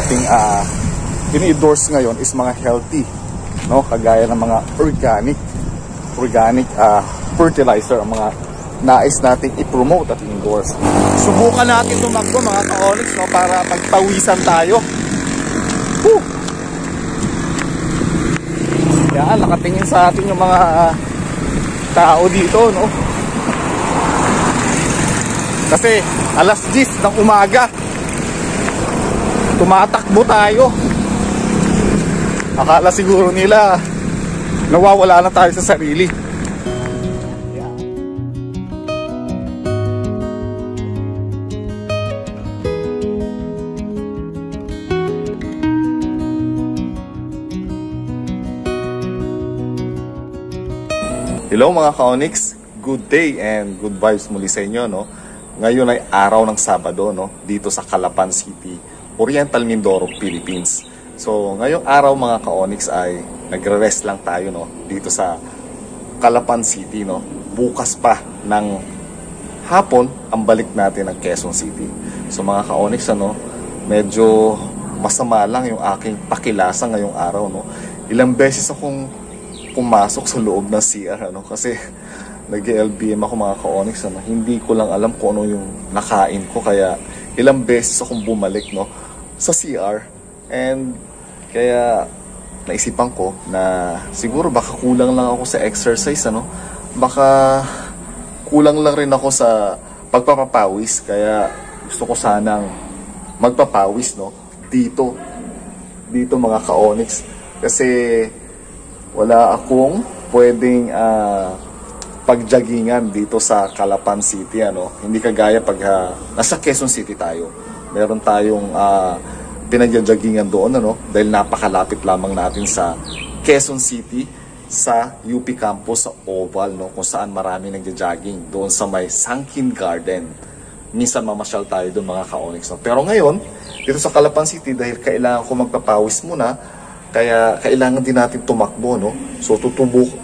ating ini-endorse ngayon is mga healthy, no? Kagaya ng mga organic fertilizer, ang mga nais nating i-promote at endorse. Subukan natin tumakbo mga ka-Onyx, no, para magpawisan tayo. Woo! Yan, nakatingin sa atin yung mga tao dito, no? Kasi alas 10 ng umaga, tumatakbo tayo. Akala siguro nila nawawala na tayo sa sarili. Hello mga ka-Onyx, good day and good vibes muli sa inyo, no? Ngayon ay araw ng Sabado, no? Dito sa Calapan City, Oriental Mindoro, Philippines. So ngayong araw mga ka-Onyx ay nagre-rest lang tayo, no? Dito sa Calapan City, no? Bukas pa ng hapon ang balik natin ng Quezon City. So mga ka-Onyx, ano, medyo masama lang yung aking pakilasa ngayong araw, no? Ilang beses akong pumasok sa loob ng CR, ano, kasi nag-LBM ako mga ka-Onyx, ano. Hindi ko lang alam kung ano yung nakain ko, kaya ilang beses akong bumalik, no, sa CR. And kaya naisipan ko na siguro baka kulang lang ako sa exercise, ano, baka kulang lang rin ako sa pagpapapawis, kaya gusto ko sanang magpapawis, no, dito mga ka-Onyx, kasi wala akong pwedeng pagjagingan dito sa Calapan City, ano. Hindi kagaya pag nasa Quezon City tayo. Meron tayong pinagjagingan doon, ano, dahil napakalapit lamang natin sa Quezon City, sa UP campus sa Oval, no, kung saan marami nagja-jogging doon sa may Sangkin Garden. Minsan mamasyal tayo doon mga ka-Onyx, no. Pero ngayon dito sa Calapan City, dahil kailangan ko magpapawis muna, kaya kailangan din natin tumakbo, no. So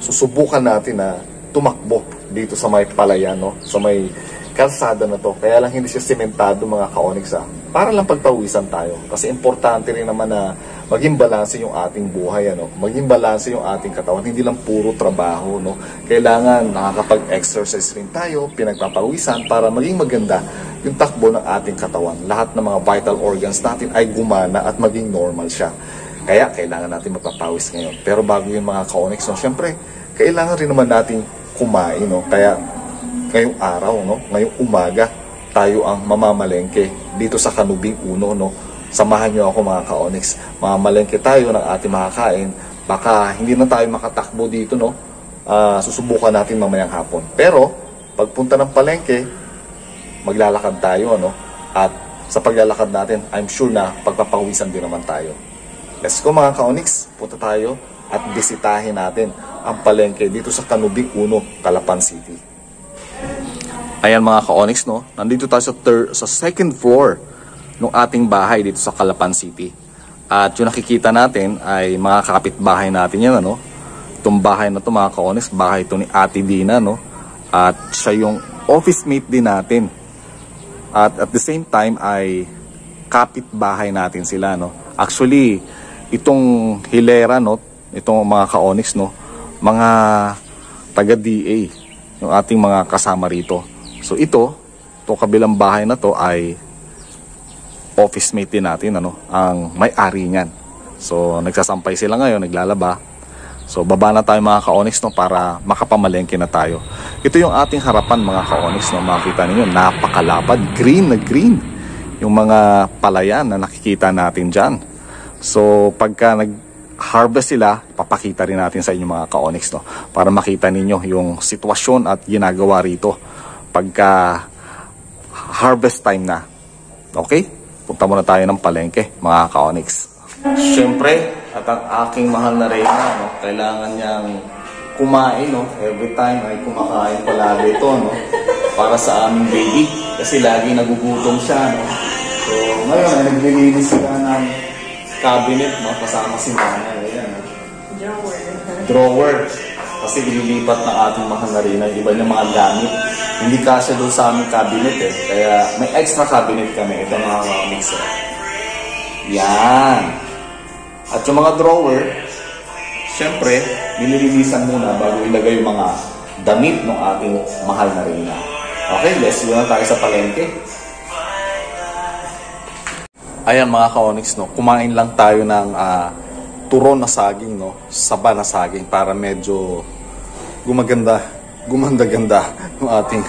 susubukan natin na tumakbo dito sa may palayan, no, sa may kalsada na to. Kaya lang hindi siya sementado mga ka-Onyx, para lang pagpawisan tayo. Kasi importante rin naman na maging balanse yung ating buhay, ano, maging balanse yung ating katawan, hindi lang puro trabaho, no. Kailangan nakakapag-exercise rin tayo, pinagpapawisan, para maging maganda yung takbo ng ating katawan. Lahat ng mga vital organs natin ay gumana at maging normal siya. Kaya kailangan natin magpapawis ngayon. Pero bago yung mga ka-Onyx, no, syempre kailangan rin naman natin kumain, no. Kaya ngayong araw, no, ngayong umaga, tayo ang mamamalengke dito sa Kanubing 1, no. Samahan nyo ako mga ka-Onyx. Mamamalengke tayo ng ating makakain. Baka hindi na tayo makatakbo dito, no. Susubukan natin mamayang hapon. Pero pagpunta ng palengke, maglalakad tayo, ano. At sa paglalakad natin, I'm sure na pagpapawisan din naman tayo. Let's go mga ka-Onyx, punta tayo at bisitahin natin ang palengke dito sa Kanubing 1, Calapan City. Ayan mga ka-Onyx, no, nandito tayo sa second floor ng ating bahay dito sa Calapan City. At yung nakikita natin ay mga kapitbahay natin yan, ano. Itong bahay na to mga ka-Onyx, bahay ito ni Ate Dina, no. At siya yung office mate din natin. At the same time ay kapitbahay natin sila, no. Actually, itong hilera, no, itong mga ka-Onyx, no, mga taga-DA yung ating mga kasama rito. So itong kabilang bahay na to ay office mate din natin, ano, ang may-ari niyan. So nagsasampay sila ngayon, naglalaba. So baba na tayo mga ka-Onyx, no, para makapamalengke na tayo. Ito yung ating harapan mga ka-Onyx, no, makita ninyo, napakalapad, green na green yung mga palayan na nakikita natin dyan. So pagka nag-harvest sila, papakita rin natin sa inyo mga ka-Onyx, no, para makita ninyo yung sitwasyon at ginagawa rito pagka harvest time na. Okay? Punta muna tayo ng palengke mga ka-Onyx. Siyempre, at ang aking mahal na Reyna, no, kailangan niyang kumain, no. Every time ay kumakain palagi ito, no, para sa aming baby, kasi lagi nagugutom siya, no. So ngayon ay naglilinis sila ng cabinet, no, kasama si Nana. Ayan, drawer. Kasi ililipat ng ating mahal na Reyna yung iba ng mga gamit. Hindi kasi doon sa aming cabinet, eh. Kaya may extra cabinet kami. Ito mga mixer. Yan. At yung mga drawer, syempre, nililinisan muna bago ilagay yung mga damit ng ating mahal na reyna. Okay, let's go na tayo sa palengke. Ayan mga ka-Onyx, no? Kumain lang tayo ng turon na saging, no? Saba na saging para medyo gumanda-ganda yung ating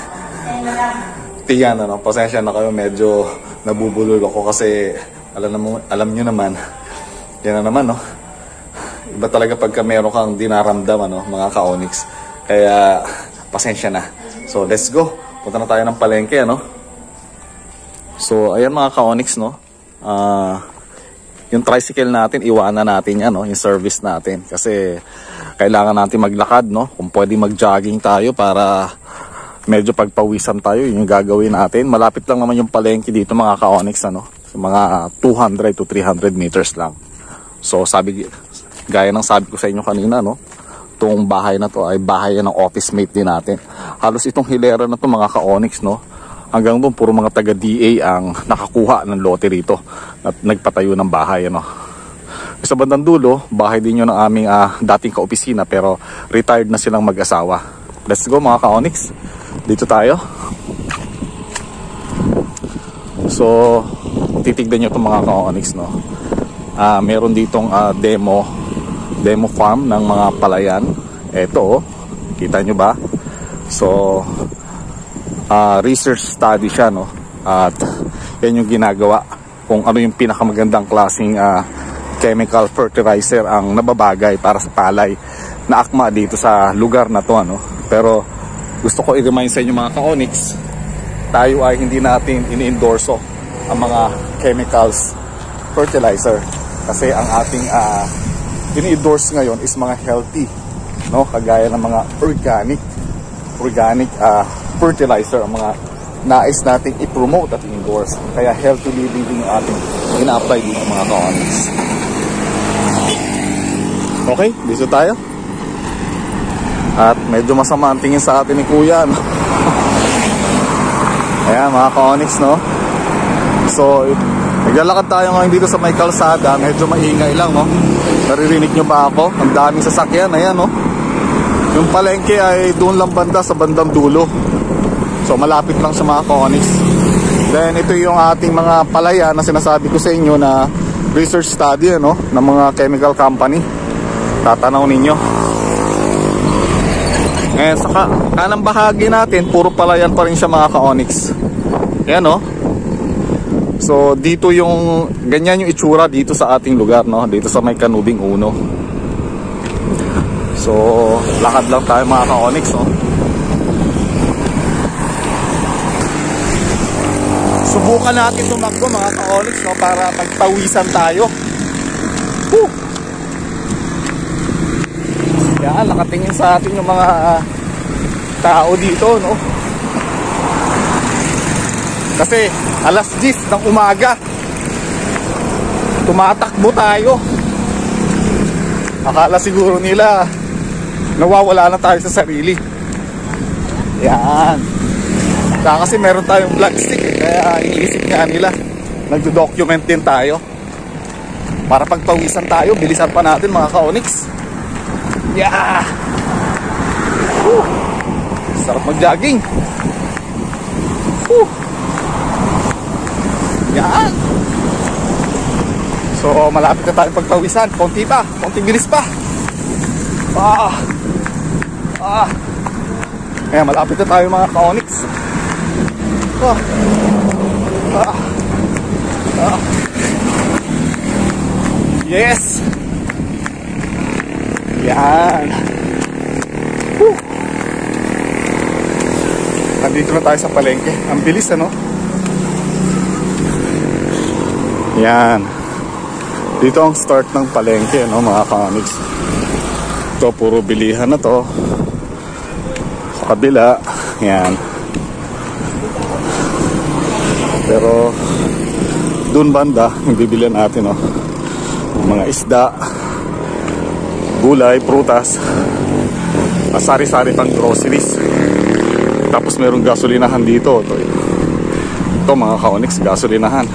tiyan, no? Pasensya na kayo, medyo nabubulol ako kasi alam nyo naman, yan na naman, no? Iba talaga pagka meron kang dinaramdam, no? Mga ka-Onyx. Kaya, pasensya na. So, let's go. Punta na tayo ng palengke, ano? So, ayan mga ka-Onyx, no? Yung tricycle natin, iwanan natin yan, no? Yung service natin. Kasi, kailangan natin maglakad, no? Kung pwede mag-jogging tayo para medyo pagpawisan tayo, yun yung gagawin natin. Malapit lang naman yung palengke dito, mga ka-Onyx, ano? So, mga 200 to 300 meters lang. So, gaya ng sabi ko sa inyo kanina, no? Itong bahay na to ay bahay ng office mate din natin. Halos itong hilera na to mga ka-Onyx, no? Hanggang doon puro mga taga-DA ang nakakuha ng lote rito at nagpatayo ng bahay, ano? Sa bandang dulo, bahay din yun ng aming dating ka-opisina pero retired na silang mag-asawa. Let's go mga ka-Onyx. Dito tayo. So, titignan nyo itong mga ka-Onyx, no? Meron ditong demo farm ng mga palayan. Ito, kita nyo ba? So, research study siya, no? At yan yung ginagawa kung ano yung pinakamagandang klaseng chemical fertilizer ang nababagay para sa palay na akma dito sa lugar na to, ano? Pero gusto ko i-remind sa inyo mga ka-Onyx, tayo ay hindi natin ini-endorso ang mga chemicals fertilizer kasi ang ating ini-endorse ngayon is mga healthy, no? Kagaya ng mga organic fertilizer ang mga nais nating i-promote at i-endorse. Kaya healthy living yung ating ina-apply dito mga ka-Onyx. Okay, dito tayo. At medyo masama ang tingin sa atin ni Kuya, no? Ayan mga ka-Onyx, no? So, naglalakad tayo ngayon dito sa may kalsada. Medyo maingay lang, no? Naririnig nyo ba ako? Ang daming sasakyan, ayan, no? Yung palengke ay doon lang banda sa bandang dulo. So malapit lang sa mga ka-Onyx. Then ito yung ating mga palaya na sinasabi ko sa inyo na research study, no? Ng mga chemical company. Tatanaw ninyo. Ngayon sa kanang bahagi natin, puro palayan pa rin siya mga ka-Onyx. Ayan, no? So dito yung ganyan yung itsura dito sa ating lugar, no? Dito sa may Kanubing Uno. So lakad lang tayo mga ka-Onyx, no? Subukan natin tumakbo mga ka-Onyx, no? Para magpawisan tayo. Woo! Yan, nakatingin sa atin yung mga tao dito, no? Kasi alas 10 ng umaga tumatakbo tayo. Akala siguro nila nawawala na tayo sa sarili. Yan. Kasi meron tayong vlog stick, kaya iniisip nga nila nagdo-document din tayo para pagpawisan tayo, bilisan pa natin mga ka-Onyx. Yeah! Woo! Sarap mag-jogging. Woo! Yan. So malapit na tayong pagpawisan. Konti pa, konting bilis pa. Ayan, malapit na tayo mga ka-Onyx. Yes. Yan. Woo. Nandito na tayo sa palengke. Ang bilis, ano? Yan. Dito ang start ng palengke, no, mga ka-Onyx. Ito, puro bilihan na to. Sa kabila, yan. Pero doon banda, bibilihan natin, no, mga isda, gulay, prutas, sari-sari pang groceries. Tapos merong gasolinahan dito. Ito mga ka-Onyx, gasolinahan.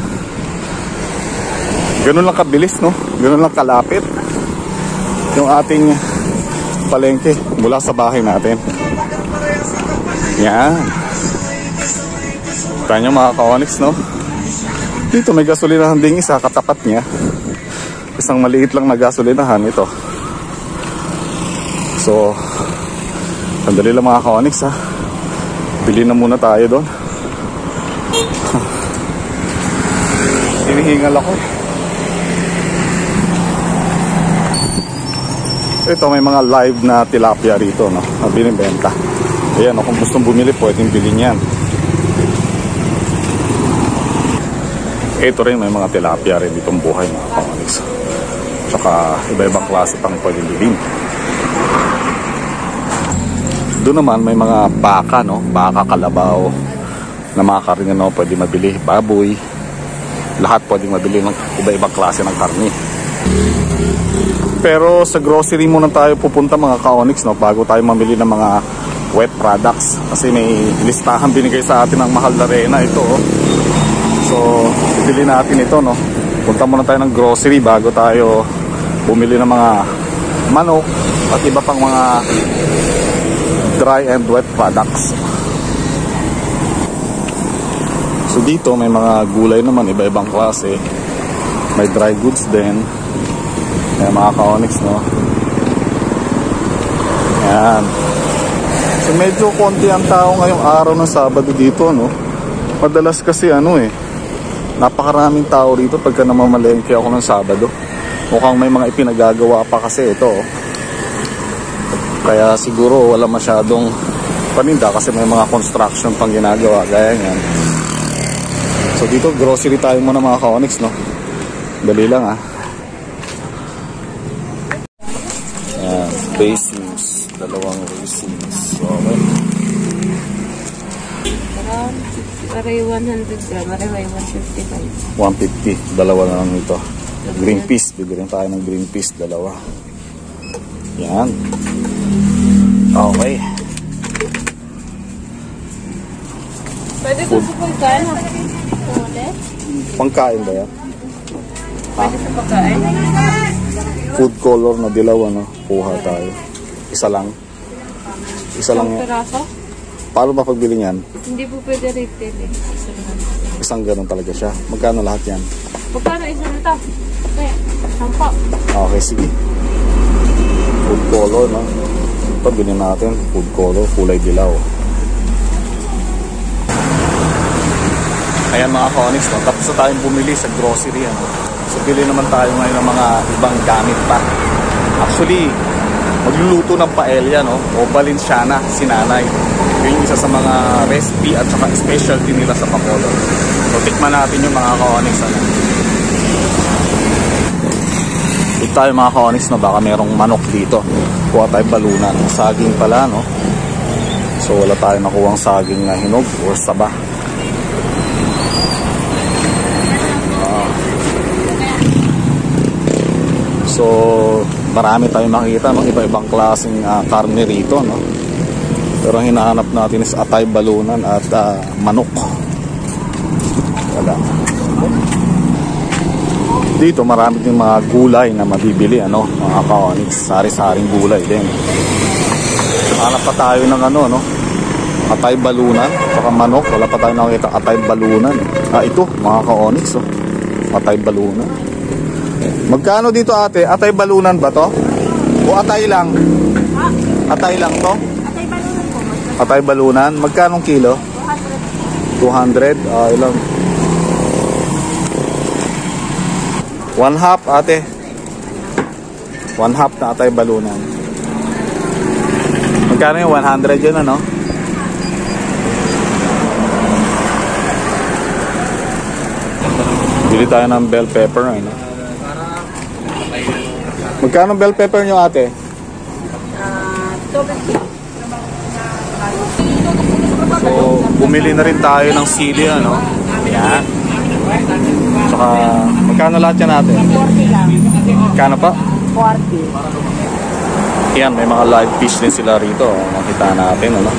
Ganun lang kabilis, no? Ganun lang kalapit yung ating palengke mula sa bahay natin. Yan. Kanya mga ka-Onyx, no? Dito may gasolinahan ding isa katapat niya. Isang maliit lang na gasolinahan ito. So, sandali lang mga ka-Onyx, ha. Bili na muna tayo doon. Hinihingal ako. Ito may mga live na tilapia rito, no? Binibenta. Ayan, no? Kung gustong bumili, pwedeng bilhin yan. Ito rin may mga tilapia rin ditong buhay, mga ka-Onyx. Tsaka iba-ibang klase pang pwedeng bilhin. Doon naman may mga baka, no? Baka, kalabaw na mga karne, no? Pwede mabili, baboy. Lahat pwedeng mabili ng iba-ibang klase ng karne. Pero sa grocery muna tayo pupunta, mga ka-Onyx, no? Bago tayo mamili ng mga wet products. Kasi may listahan binigay sa atin ng mahal na rena ito, oh. So, bibili natin ito, no? Punta muna tayo ng grocery bago tayo bumili ng mga manok at iba pang mga dry and wet products. So dito may mga gulay naman, iba-ibang klase. May dry goods din. Ayan, mga ka-Onyx, no? Ayan. So medyo konti ang tao ngayong araw ng Sabado dito, no? Madalas kasi napakaraming tao rito pagka namamalengke ako ng Sabado. Mukhang may mga ipinagagawa pa kasi ito, oh. Kaya siguro wala masyadong paninda kasi may mga construction pang ginagawa. Gaya yan. So dito grocery tayo muna, mga ka-Onyx, no? Dali lang, ha. Ayan, basins. Dalawang basins. Okay. Aray 100 gram, aray 155. 150. Dalawa na lang ito. Green peas. Bibili tayo ng green peas. Dalawa. Yan. Okay. Pwede ko sa pagkain, ha? Pangkain ba yan? Pwede sa pagkain. Food color na dilaw, ano? Kuha tayo. Isa lang. Isa lang yan. Peraso? Paano ba pagbili niyan? Hindi po pwede retail, eh. Isang ganun talaga siya. Magkano lahat yan? Magkano isa nito? Okay, 10. Okay, sige. Food color, no? Ito, bilhin natin. Food color, kulay dilaw. Ayan, mga ka-Onyx, no? Tapos na tayong bumili sa grocery, ano? So, bili naman tayo ngayon ng mga ibang gamit pa. Actually, magluluto ng paella, no? O Valenciana, si nanay. Yun yung isa sa mga recipe at saka specialty nila sa Bacolod. So, tikman natin yung mga ka-Onyx, ano? Dito tayo, mga ka-Onyx, no? Baka merong manok dito. Kuha tayo balunan. Saging pala, no? So, wala tayo nakuhang saging na hinog or saba. So, marami tayong makikita ng iba-ibang klaseng karne rito, no? Pero ang hinahanap natin is atay balunan at manok. Wala. Dito marami din mga gulay na mabibili, ano, mga ka-Onyx. Sari-saring gulay din. Hanap pa tayo ng no? Atay balunan, saka manok. Wala pa tayo nakikita atay balunan. Ito, mga ka-Onyx, oh. Atay balunan. Magkano dito, ate? Atay balunan ba to? O atay lang? Atay lang to? Atay balunan po. Atay balunan? Magkanong kilo? 200. Ilang? 1/2, ate. 1/2 na atay balunan. Magkano yung 100 yun, ano? Bili tayo ng bell pepper, ano? Magkano bell pepper nyo, ate? 250. So, bumili na rin tayo ng sili, ano? Yan. Saka, magkano lahat yan, ate? 40 lang. Magkano pa? 40. Yan, may mga live fish din sila rito. Makita natin, ano?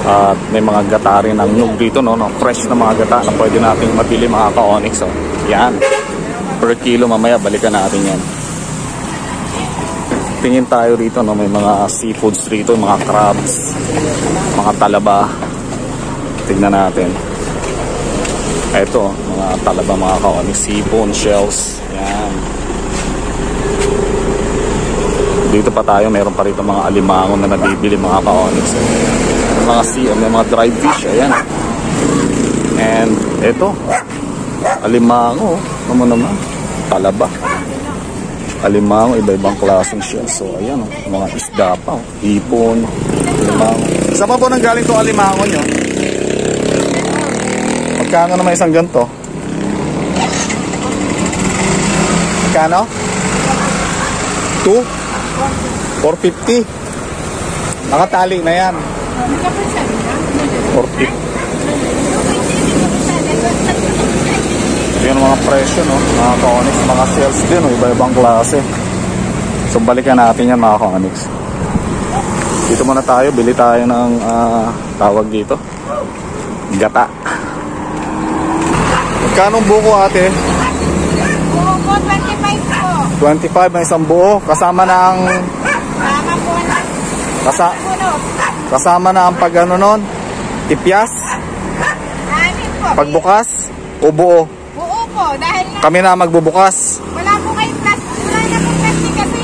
At may mga gata rin ng nyug dito, no? Fresh na mga gata na pwede nating mabili, mga ka-Onyx, oh. Yan. per kilo. Mamaya balikan natin yan. Tingin tayo rito, no? May mga seafoods rito, mga crabs, mga talaba. Tingnan natin. Ito, mga talaba, mga ka-onyx, sipon, shells. Yan. Dito pa tayo, meron pa rito mga alimangon na nabibili, mga ka-onyx. Mga sea, may mga dried fish, ayan. And ito, alimango, ano naman, talaba. Alimango, iba-ibang klaseng shells. So ayan, mga isda pa, hipon, alimango. Saan pa po nang galing itong alimango nyo? Magkano naman isang ganito? Magkano? 2? 450. Nakatali na yan. 450. Yan ang mga presyo, no? Mga ka-onyx, mga shells din, no? Iba-ibang klase. So balikan natin yan, mga ka-onyx. Dito muna tayo, bili tayo ng tawag dito, gata. Magkano buko, ate? Buko po, 25 po. 25 ang isang buo, kasama na ang Tama po na. kasama na ang pag-ano nun, tipyas, Anin po. pagbukas, o buo. Buo po, dahil na, Kami na magbubukas. wala po kayong plastic. Wala na po plastic kasi.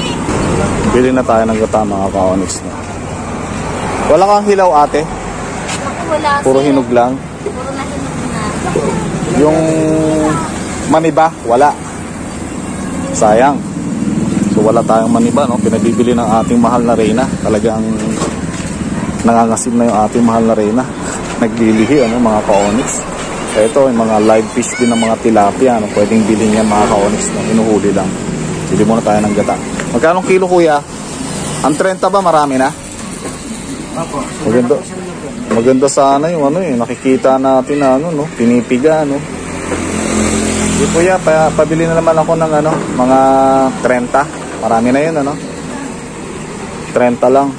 Bili na tayo ng gata, mga ka-onyx, no? Wala kang hilaw, ate? Wala. Puro hinog lang. Puro na hinog na. Yung maniba, wala. Sayang. So wala tayong maniba, no? Pinabibili ng ating mahal na reyna. Talagang nangangasim na yung ating mahal na reyna. Naglilihi, ano, mga ka-onyx. Ito, yung mga live fish din ng mga tilapia, ano? Pwedeng bilhin yan, mga ka-onyx, no? Hinuhuli lang. Bili muna tayo ng gata. Magkano kilo, kuya? Ang 30 ba? Marami na? Maganda. Maganda sana yung ano eh, nakikita natin na ano, no? Pinipiga, no? Di kuya, pabili na naman ako ng ano, mga 30. Marami na yun, ano? 30 lang.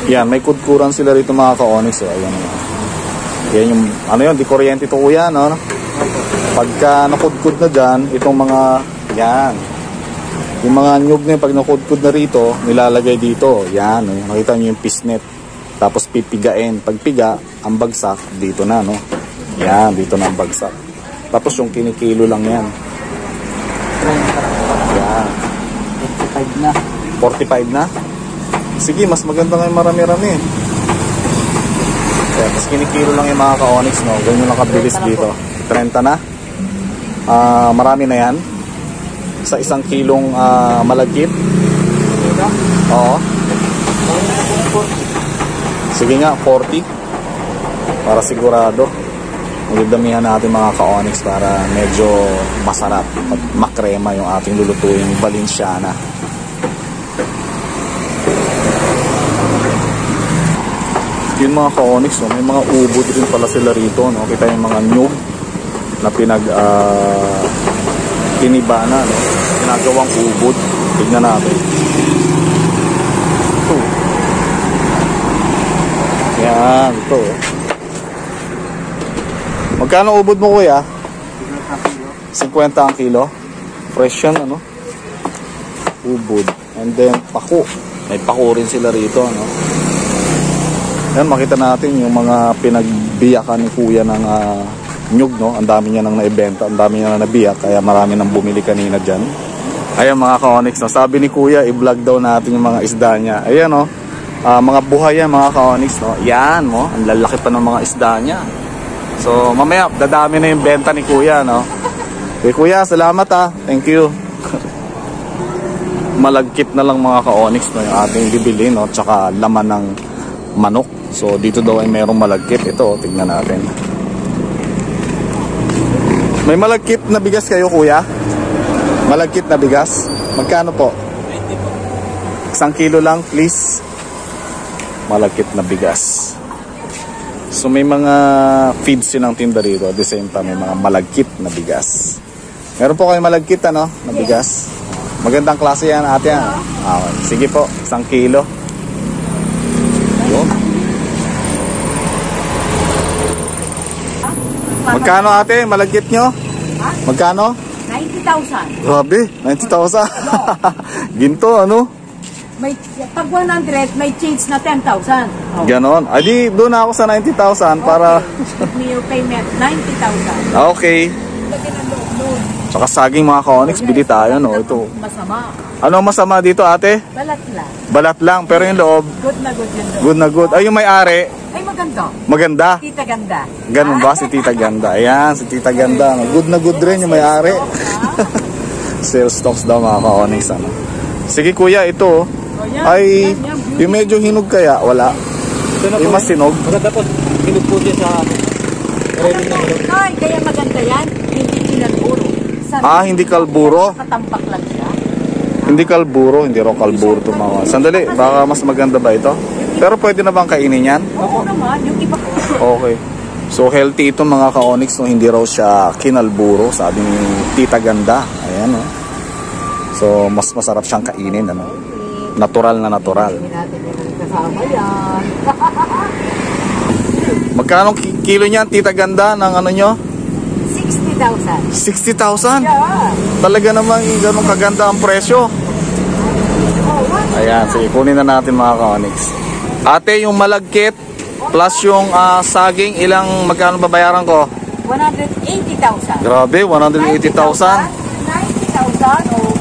Yan, may kudkuran sila rito, mga ka-onyx, oh. Ayan, yan yung, ano yun, di kuryente ito, kuya, no? Pagka nakudkud na dyan, itong mga, yan, yung mga nyug na yun, pag nakudkud na rito, nilalagay dito, yan, no? Nakita nyo yung pisnet. Tapos pipigain. Pagpiga, ang bagsak dito na, no? Yan, dito na ang bagsak. Tapos yung kinikilo lang yan. Yan. 45 na. 45 na? Sige, mas maganda nga yung marami-rami. Kaya, mas kinikilo lang yung mga ka-onyx, no? Ganyan lang kabilis dito. 30 na. Marami na yan. Sa isang kilong malagkit. Oo. Sige nga, 40 para sigurado. Magdamihan natin, mga ka-onyx, para medyo masarap at makrema yung ating lulutuin Valenciana. Yun, mga ka-onyx, no? May mga ubod rin pala sila rito, no? Kita yung mga nyug na tiniba na, no? Ginagawang ubod. Tignan natin. Ito. Yan, ito. Magkano ubod mo, kuya? 50 ang kilo. Fresh yan, ano? Ubod. And then, pako. May pako rin sila rito, ano? Yan, makita natin yung mga pinagbiyakan ni kuya ng nyug, no? Ang dami niya nang naibenta, ang dami niya nang nabiyak, kaya marami nang bumili kanina dyan. Ayan, mga ka-onyx, no? Sabi ni kuya, i-vlog daw natin yung mga isda niya. Ayan, no? Mga buhay yan, mga ka-onyx, no? Yan, mo, ang lalaki pa ng mga isda niya. So mamaya dadami na yung benta ni kuya, no? Okay, kuya, salamat, thank you. Malagkit na lang, mga ka-onyx, no, yung ating bibili, no? Tsaka laman ng manok. So dito daw ay merong malagkit. Ito, tignan natin. May malagkit na bigas kayo, kuya? Malagkit na bigas? Magkano po? 20 po. 1 kilo lang, please. Malagkit na bigas. So may mga feeds silang tinda rito. At the same time, may mga malagkit na bigas. Meron po kayo malagkit, ano, na bigas? Magandang klase yan, ate, yan. Sige po, 1 kilo. Yun. Magkano ate? Malagkit nyo? Ha? Magkano? 90,000. Grabe, 90,000. Ginto, ano? May, pag 100, may change na 10,000. Oh. Ganon. Ay di, doon ako sa 90,000 para... Give me your payment, 90,000. Okay. Lagyan ng loob. Tsaka saging mga ka-onyx, bili tayo, no? Ito. Masama. Ano masama dito ate? Balat lang. Balat lang, pero yung loob, Good na good yun. good na good. Ay, yung may-ari, Ay, maganda. maganda. Tita ganda. Ganun ba si Tita Ganda? Ayan, si Tita Ganda. Good na good rin yung may-ari. Sales stocks daw mga ka-onyx, ano? Sige kuya, ito. Oh, yan. Ay, Yan, yan. yung medyo hinog kaya, wala. Yung mas hinog. Maganda po. Hinog po siya sa ready na hinog. Ay, kaya maganda yan. Hindi kinalburo. Ah, hindi kalburo. Katampak lang siya. Hindi kalburo, hindi raw kalburo ito mga. Sandali, baka mas maganda ba ito? Pero pwede na bang kainin yan? Oo naman, yung iba ko. Okay. So healthy itong mga ka-onyx, no? Hindi raw siya kinalburo, sabi ni Tita Ganda. Ayan, no? So mas masarap siyang kainin, ano? Natural na natural. Hindi natin yung kasama yan. Magkano kilo niyan, Tita Ganda, ng ano nyo? 60,000. 60,000? Yeah. Talaga namang ganun kaganda ang presyo. Oh, Ayan, sige, kunin na natin mga ka-onyx. Ate, yung malagkit plus yung saging, ilang magkano babayaran ko? 180,000. Grabe, 180,000. 90,000.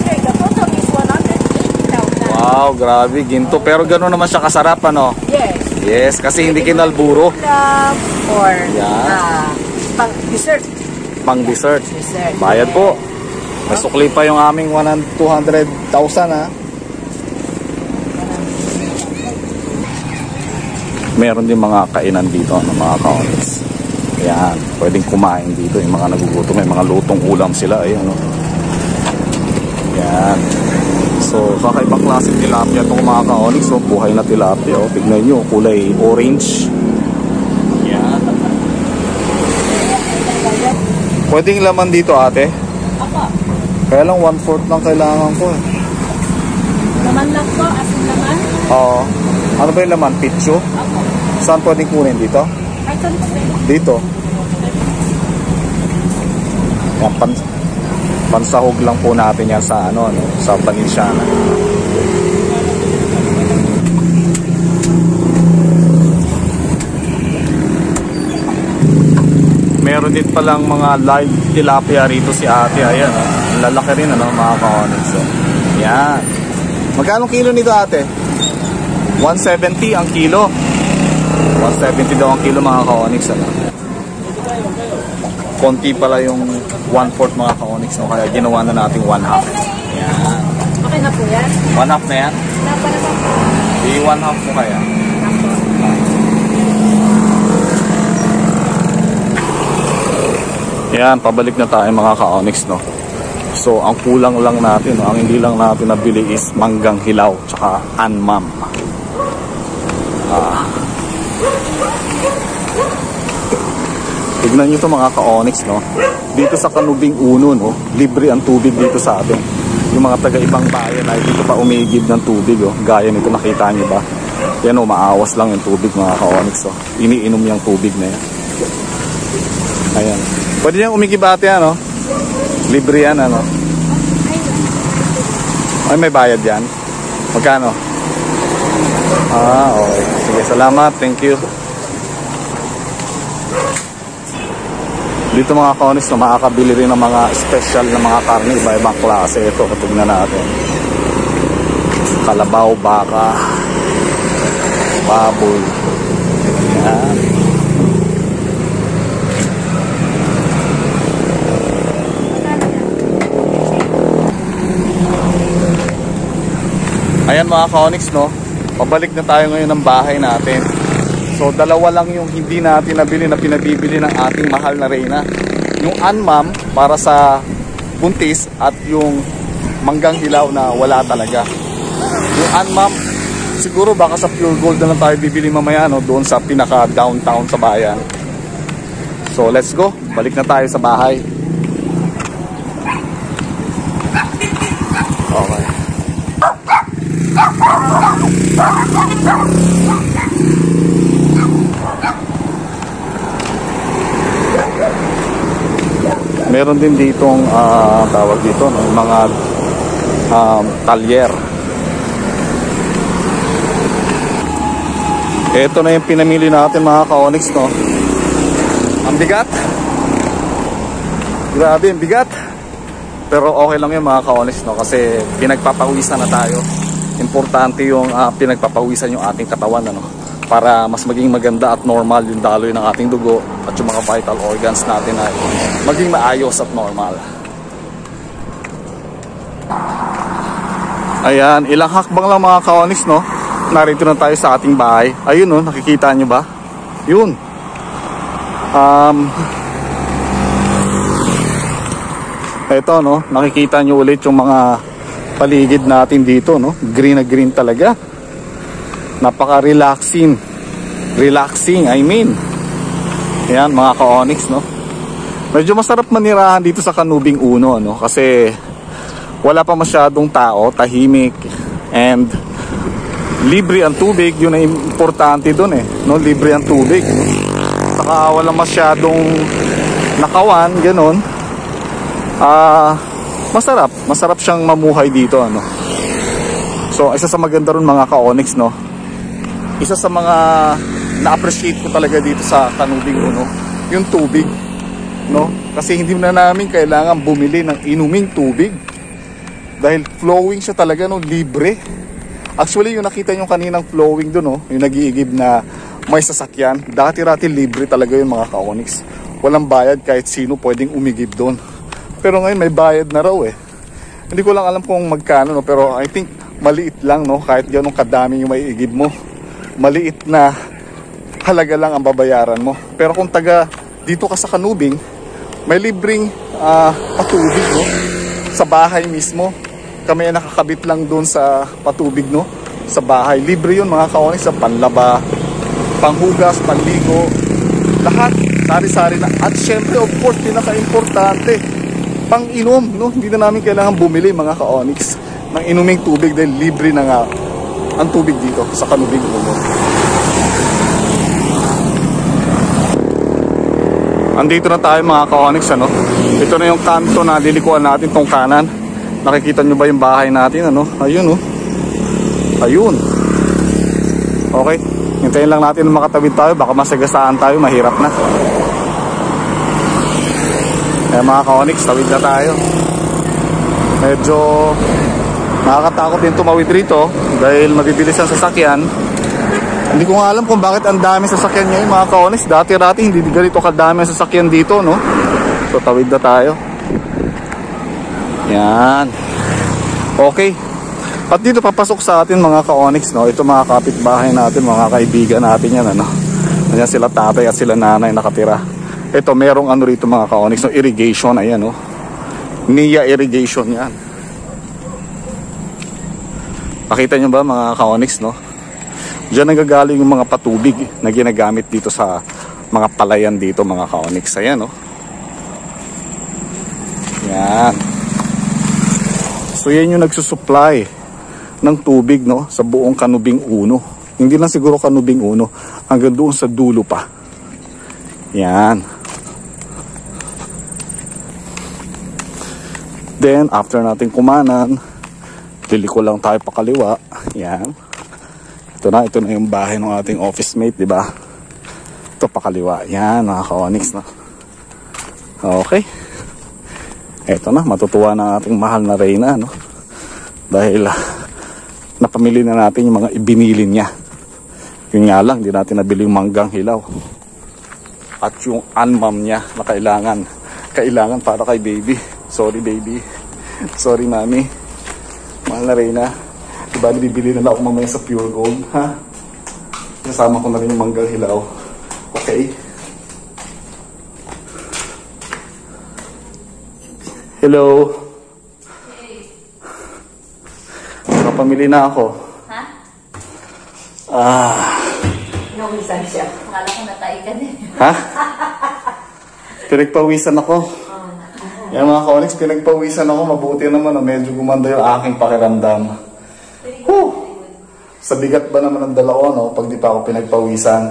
Okay, the total is 180,000. Wow, grabe, ginto. Pero gano'n naman siya kasarap, ano? Yes. Yes, kasi hindi kinalburo. Or Yan. pang dessert. Pang dessert. Dessert. Bayad po. May sukli pa yung aming 200,000, ha? Meron din mga kainan dito, ano, mga ka-onyx. Yan, pwedeng kumain dito. Yung mga nagugutom, may mga lutong ulam sila, eh, ano? Yan. So, kakaibang klaseng tilapia itong mga ka-onyx. So, buhay na tilapia. Oh. Tignan nyo, kulay orange. Yan. Pwedeng laman dito, ate? Ako. Kaya lang 1/4 lang kailangan ko, eh. Laman lang po, asin laman. Oo. Ano ba yung laman? Pitso? Ako. Saan pwedeng kunin? Dito? Ay, saan po pwede? Dito. Yan, pansahog lang po natin yan sa ano, sa Balenciaga. Meron din palang mga live tilapia rito si ate. Ayan, lalaki rin, ano, mga ka-onyx. So, yan. Magkano kilo nito, ate? 170 ang kilo. 170 daw ang kilo, mga ka-onyx, ano. Konti pala yung 1/4 mga ka-onyx, no? Kaya ginawa na natin 1/2. Yan. Okay na po yan. 1/2 na yan? Napa naman po. Di 1/2 mo kaya. Yan, pabalik na tayo mga ka-onyx, no? So, ang kulang lang natin, no? Ang hindi lang natin nabili is manggang hilaw, tsaka anmam. Tignan nyo ito mga ka-onyx, no? Dito sa Kanubing Uno, no? Libre ang tubig dito sa atin. Yung mga taga-ibang bayan ay dito pa umigib ng tubig, oh. Gaya nito, nakita nyo ba? Yan, oh, maawas lang yung tubig mga ka-onyx, oh. Iniinom yung tubig na yan. Ayan. Pwede niyang umigib ate, ano? Libre yan, ano? Ay, may bayad yan. Magkano? Okay. Sige, salamat. Thank you. Dito mga ka-onyx, no, makakabili rin ng mga special na mga karne, iba-ibang klase. Ito, tignan natin. Kalabaw, baka, baboy. Yan. Ayan mga ka-onyx, no? Pabalik na tayo ngayon ng bahay natin. So, dalawa lang yung hindi natin nabili na pinabibili ng ating mahal na reyna. Yung anmam para sa buntis at yung manggang hilaw na wala talaga. Yung anmam, siguro baka sa Pure Gold na lang tayo bibili mamaya, no? Doon sa pinaka-downtown sa bayan. So, let's go. Balik na tayo sa bahay. Okay. Meron din ditong tawag dito, no, mga talyer. Ito na yung pinamili natin mga ka-Onyx, no. Ang bigat. Grabe, ang bigat. Pero okay lang yun mga ka-Onyx, no, kasi pinagpapawisan na tayo. Importante yung pinagpapawisan yung ating katawan, ano, para mas maging maganda at normal yung daloy ng ating dugo at yung mga vital organs natin ay maging maayos at normal. Ayan, ilang hakbang lang mga ka-Onyx, no. Narito na tayo sa ating bahay. Ayun, no, nakikita nyo ba? Yun. Ito, no, nakikita nyo ulit yung mga paligid natin dito, no. Green na green talaga. Napaka-relaxing. Relaxing, I mean. Ayan, mga ka-Onyx, no. Medyo masarap manirahan dito sa Canubing Uno, no, kasi wala pa masyadong tao, tahimik, and libre ang tubig. Yun ang importante dun, eh, no, libre ang tubig. Saka wala masyadong nakawan, ganun. Masarap siyang mamuhay dito, ano. So isa sa maganda ron mga ka-Onyx, no, isa sa mga na-appreciate ko talaga dito sa Canubing Uno, yung tubig, no, kasi hindi na namin kailangan bumili ng inuming tubig dahil flowing siya talaga, no, libre. Actually yung nakita nyo kaninang flowing dun, no, yung nag-iigib na may sasakyan, dati-rati libre talaga yung mga ka-Onyx. Walang bayad, kahit sino pwedeng umigib doon. Pero ngayon may bayad na raw, eh. Hindi ko lang alam kung magkano, no, pero I think maliit lang, no, kahit ganun kadami yung maiigib mo. Maliit na halaga lang ang babayaran mo. Pero kung taga dito ka sa Canubing, may libreng patubig, no, sa bahay mismo. Kami ay nakakabit lang doon sa patubig, no, sa bahay. Libre yun mga ka-Onyx, sa panlaba, panghugas, panligo, lahat, sari-sari na. At syempre, of course, pinaka-importante, pang-inom, no. Hindi na namin kailangan bumili mga ka-Onyx ng inuming tubig dahil libre na nga ang tubig dito sa Canubing Uno. Andito na tayo mga ka-Onyx, ano. Ito na yung kanto na lilikuan natin, tong kanan. Nakikita nyo ba yung bahay natin, ano? Ayun, oh. Ayun. Okay, hintayin lang natin na makatawid tayo, baka masagasaan tayo, mahirap na. Kaya mga ka-Onyx, tawid na tayo. Medyo nakakatakot din tumawid rito dahil mabibilis ang sasakyan. Hindi ko nga alam kung bakit ang dami sasakyan ngayon mga ka-Onyx. Dati-rati hindi ganito kadami ang sasakyan dito, no? So tawid na tayo. Yan. Okay. At dito papasok sa atin mga ka-Onyx, no? Ito mga kapitbahay natin, mga kaibigan natin yan, ano? Ayan sila tatay at sila nanay nakatira. Ito merong ano rito mga ka-Onyx, no? Irrigation, ayan, no? NIA irrigation yan. Nakita nyo ba mga ka-Onyx, no? Diyan nagagaling yung mga patubig na ginagamit dito sa mga palayan dito mga ka-Onyx. Ayan, no? Yan. So yan yung nagsusupply ng tubig, no, sa buong Canubing Uno. Hindi lang siguro Canubing Uno, hanggang doon sa dulo pa. Yan. Then after natin kumanan, liliko lang tayo pakaliwa. Yan. Ito na yung bahay ng ating office mate, di ba? Ito pakaliwa. Yan, mga ka-Onyx, no. Okay. Eto na, matutuwa na ating mahal na Reyna, no? Dahil napamili na natin yung mga ibinili niya. Yun nga lang, hindi natin nabili yung manggang hilaw. At yung anmam niya na kailangan para kay baby. Sorry baby. Sorry mami. Mahal na Reyna. Diba bibili na lang ako mamaya sa Pure Gold, ha? Kasama ko na rin yung manggang hilaw. Okay? Hello. Nakapamili na ako. Ha? Nawisan siya. Akala ko natay ka din. Ha? Pinagpawisan ako. Yan mga ka-Onyx, pinagpawisan ako. Mabuti naman, medyo gumanda yung aking pakiramdam. Sa bigat ba naman ang dala ko, no? Pag di pa ako pinagpawisan.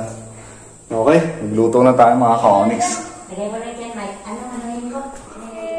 Okay, nagluto na tayo mga ka-Onyx. Lagay mo na dyan, Mike. Ano, ano yun ko?